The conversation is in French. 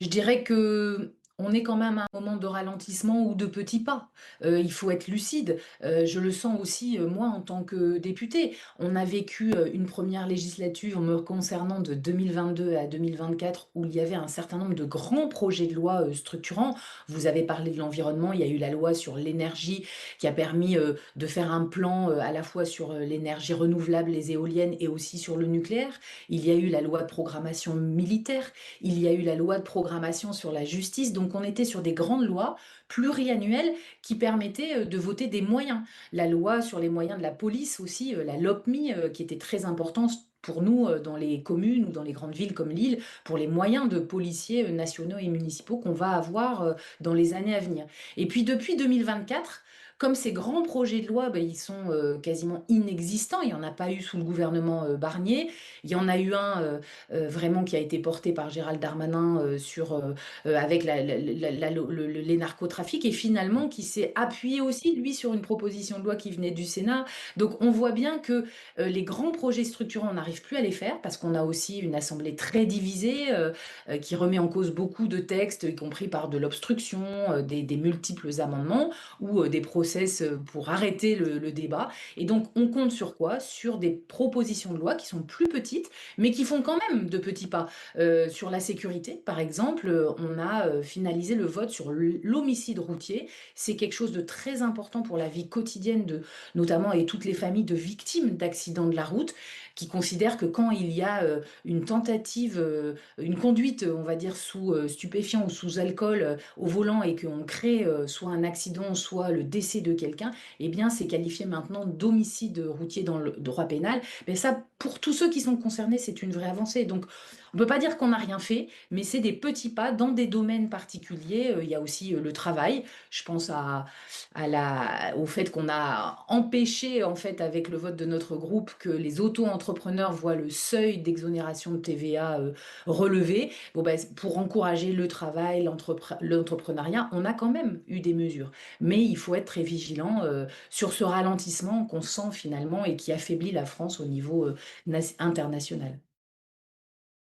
Je dirais que on est quand même à un moment de ralentissement ou de petits pas. Il faut être lucide. Je le sens aussi, moi, en tant que députée. On a vécu, une première législature me concernant de 2022 à 2024 où il y avait un certain nombre de grands projets de loi, structurants. Vous avez parlé de l'environnement, il y a eu la loi sur l'énergie qui a permis, de faire un plan, à la fois sur, l'énergie renouvelable, les éoliennes et aussi sur le nucléaire. Il y a eu la loi de programmation militaire. Il y a eu la loi de programmation sur la justice, donc on était sur des grandes lois pluriannuelles qui permettaient de voter des moyens. La loi sur les moyens de la police aussi, la LOPMI, qui était très importante pour nous dans les communes ou dans les grandes villes comme Lille, pour les moyens de policiers nationaux et municipaux qu'on va avoir dans les années à venir. Et puis depuis 2024, comme ces grands projets de loi, ben, ils sont quasiment inexistants, il n'y en a pas eu sous le gouvernement Barnier, il y en a eu un vraiment qui a été porté par Gérald Darmanin avec les narcotrafics et finalement qui s'est appuyé aussi, lui, sur une proposition de loi qui venait du Sénat. Donc on voit bien que les grands projets structurants, on n'arrive plus à les faire parce qu'on a aussi une assemblée très divisée qui remet en cause beaucoup de textes, y compris par de l'obstruction, des multiples amendements ou des process pour arrêter le débat. Et donc on compte sur quoi? Sur des propositions de loi qui sont plus petites mais qui font quand même de petits pas. Sur la sécurité, par exemple, on a finalisé le vote sur l'homicide routier. C'est quelque chose de très important pour la vie quotidienne de notamment et toutes les familles de victimes d'accidents de la route qui considèrent que quand il y a une tentative, une conduite, on va dire, sous stupéfiant ou sous alcool au volant et qu'on crée soit un accident, soit le décès de quelqu'un, eh bien, c'est qualifié maintenant d'homicide routier dans le droit pénal. Mais ça, pour tous ceux qui sont concernés, c'est une vraie avancée. Donc, on ne peut pas dire qu'on n'a rien fait, mais c'est des petits pas dans des domaines particuliers. Il y a aussi le travail. Je pense au fait qu'on a empêché, en fait, avec le vote de notre groupe, que les auto-entrepreneurs voient le seuil d'exonération de TVA relevé. Bon, ben, pour encourager le travail, l'entrepreneuriat, on a quand même eu des mesures. Mais il faut être très vigilant sur ce ralentissement qu'on sent finalement et qui affaiblit la France au niveau international.